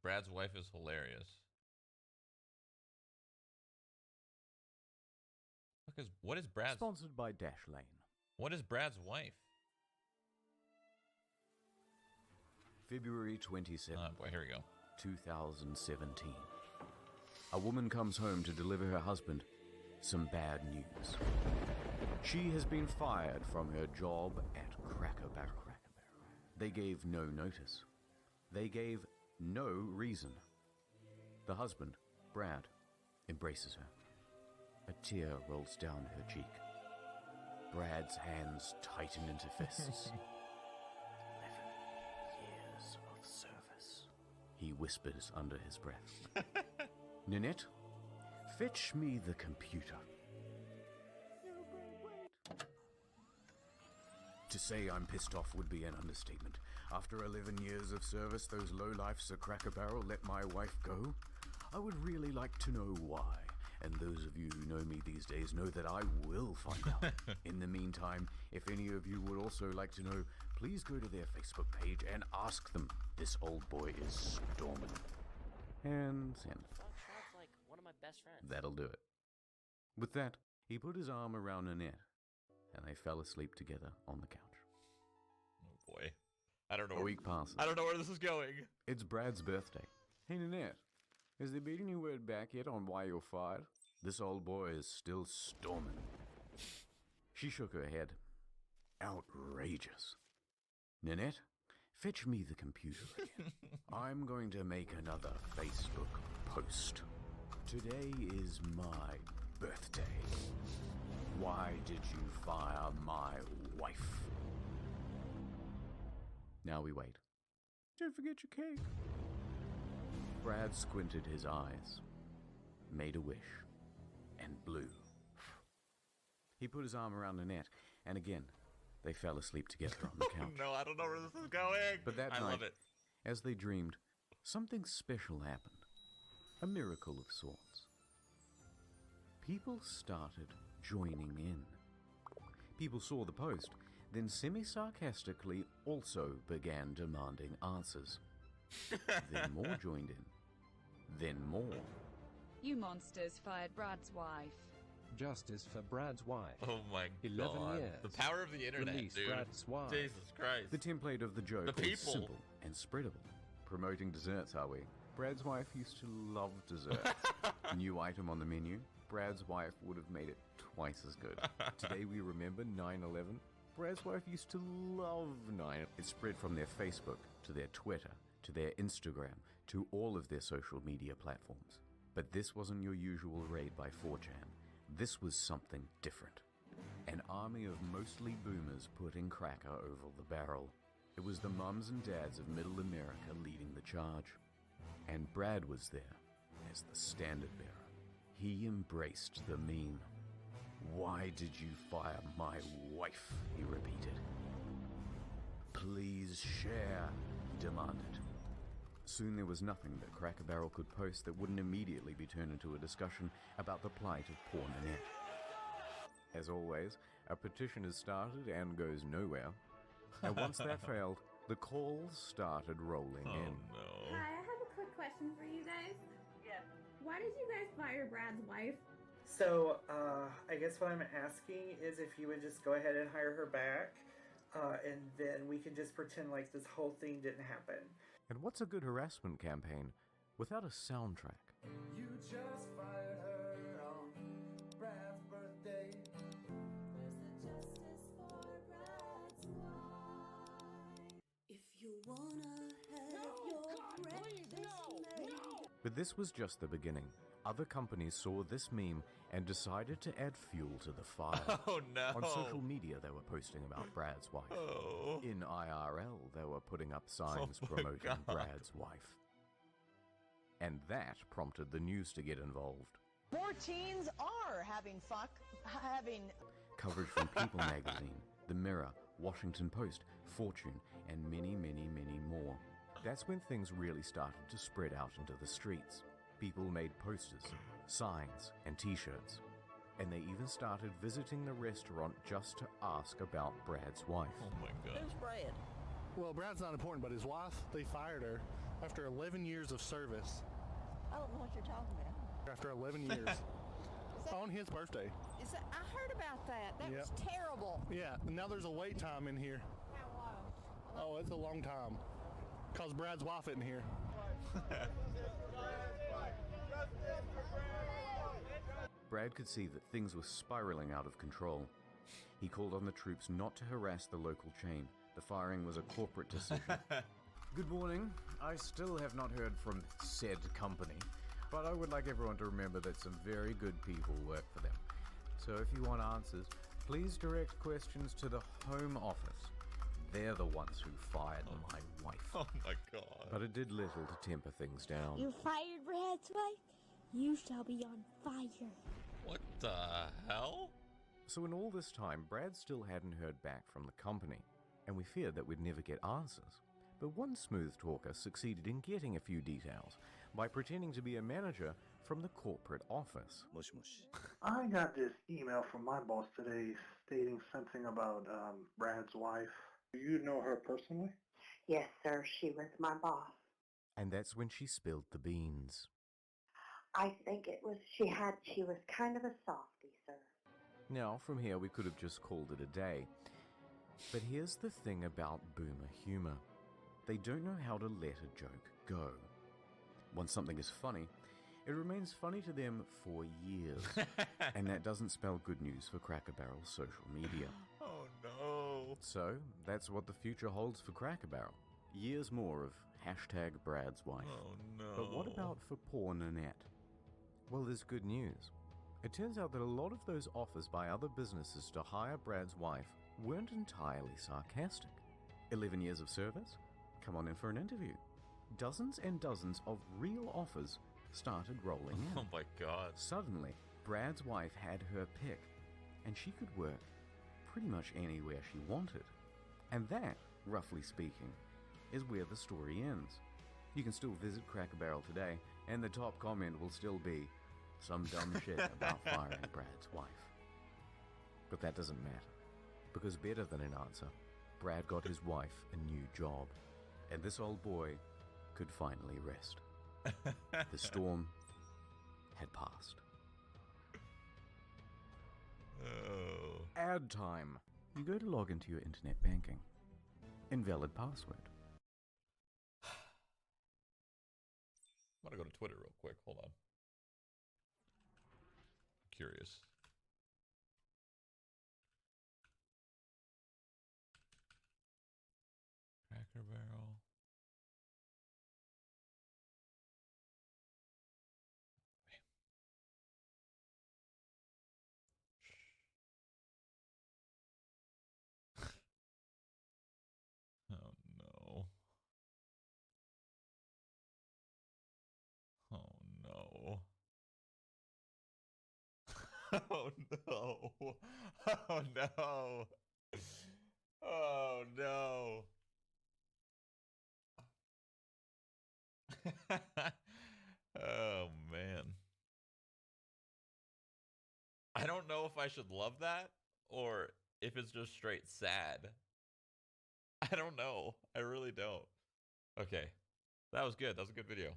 Brad's wife is hilarious. What is Brad's? Sponsored by Dashlane. What is Brad's wife? February 27th. Oh boy, here we go. 2017. A woman comes home to deliver her husband some bad news. She has been fired from her job at Cracker Barrel. They gave no notice. They gave no reason. The husband, Brad, embraces her. A tear rolls down her cheek. Brad's hands tighten into fists. 11 years of service, he whispers under his breath. Nanette, fetch me the computer. To say I'm pissed off would be an understatement. After 11 years of service, those lowlifes at Cracker Barrel let my wife go? I would really like to know why. And those of you who know me these days know that I will find out. In the meantime, if any of you would also like to know, please go to their Facebook page and ask them. This old boy is storming. And send. Shroud's like one of my best friends. That'll do it. With that, he put his arm around Nanette, and they fell asleep together on the couch. Oh boy. I don't know. A week passes. I don't know where this is going. It's Brad's birthday. Hey, Nanette, has there been any word back yet on why you're fired? This old boy is still storming. She shook her head. Outrageous. Nanette, fetch me the computer again. I'm going to make another Facebook post. Today is my birthday. Why did you fire my wife? Now we wait. Don't forget your cake. Brad squinted his eyes, made a wish, and blew. He put his arm around Nanette, and again, they fell asleep together on the couch. No, I don't know where this is going. But that I night, love it. as they dreamed, something special happened. A miracle of sorts. People started joining in. People saw the post, then semi-sarcastically also began demanding answers. Then more joined in. Then more. You monsters fired Brad's wife. Justice for Brad's wife. Oh my 11 god. years. The power of the internet, Release dude. Brad's wife. Jesus Christ. The template of the joke The was people. simple and spreadable. Promoting desserts, are we? Brad's wife used to love dessert. New item on the menu. Brad's wife would have made it twice as good. Today we remember 9/11. Brad's wife used to love 9. It spread from their Facebook to their Twitter to their Instagram to all of their social media platforms. But this wasn't your usual raid by 4chan. This was something different. An army of mostly boomers putting cracker over the barrel. It was the mums and dads of middle America leading the charge. And Brad was there as the standard bearer. He embraced the meme. Why did you fire my wife? He repeated. Please share, he demanded. Soon there was nothing that Cracker Barrel could post that wouldn't immediately be turned into a discussion about the plight of poor Nanette. As always, a petition is started and goes nowhere. And once that failed, the calls started rolling Oh in. no. Hi, I have a quick question for you guys. Yeah. Why did you guys fire Brad's wife? So, I guess what I'm asking is if you would just go ahead and hire her back, and then we can just pretend like this whole thing didn't happen. And what's a good harassment campaign without a soundtrack? You just fired her on Brad's birthday. Where's the justice for Brad's wife? If you wanna have your breakfast made. But this was just the beginning. Other companies saw this meme and decided to add fuel to the fire. Oh no. On social media, they were posting about Brad's wife. Oh. In IRL, they were putting up signs Oh my promoting God. Brad's wife. And that prompted the news to get involved. More teens are having Coverage from People magazine, The Mirror, Washington Post, Fortune, and many, many, many more. That's when things really started to spread out into the streets. People made posters, signs, and t-shirts. And they even started visiting the restaurant just to ask about Brad's wife. Oh my god. Who's Brad? Well, Brad's not important, but his wife, they fired her after 11 years of service. I don't know what you're talking about. After 11 years. On his birthday. I heard about that. That was terrible. Yeah, and now there's a wait time in here. How long? Oh, it's a long time. Because Brad's wife isn't here. Brad could see that things were spiraling out of control. He called on the troops not to harass the local chain. The firing was a corporate decision. Good morning. I still have not heard from said company, but I would like everyone to remember that some very good people work for them. So if you want answers, please direct questions to the Home Office. They're the ones who fired my wife. Oh my god. But it did little to temper things down. You fired Brad's wife? You shall be on fire. What the hell? So in all this time, Brad still hadn't heard back from the company, and we feared that we'd never get answers. But one smooth talker succeeded in getting a few details by pretending to be a manager from the corporate office. I got this email from my boss today stating something about Brad's wife. Do you know her personally? Yes, sir. She was my boss. And that's when she spilled the beans. I think it was, she was kind of a softie, sir. Now, from here, we could have just called it a day. But here's the thing about boomer humor. They don't know how to let a joke go. Once something is funny, it remains funny to them for years. And that doesn't spell good news for Cracker Barrel's social media. Oh no. So, that's what the future holds for Cracker Barrel. Years more of hashtag Brad's wife. Oh no. But what about for poor Nanette? Well, there's good news. It turns out that a lot of those offers by other businesses to hire Brad's wife weren't entirely sarcastic. 11 years of service? Come on in for an interview. Dozens and dozens of real offers started rolling in. Oh my god. Suddenly, Brad's wife had her pick, and she could work pretty much anywhere she wanted. And that, roughly speaking, is where the story ends. You can still visit Cracker Barrel today, and the top comment will still be some dumb shit about firing Brad's wife. But that doesn't matter, because better than an answer, Brad got his wife a new job, and this old boy could finally rest. The storm had passed. Oh. Ad time. You go to log into your internet banking. Invalid password. I'm gonna go to Twitter real quick. Hold on. Curious. Cracker Barrel. Oh no. Oh no. Oh no. Oh no. Oh no. Oh man. I don't know if I should love that or if it's just straight sad. I don't know. I really don't. Okay. That was good. That was a good video.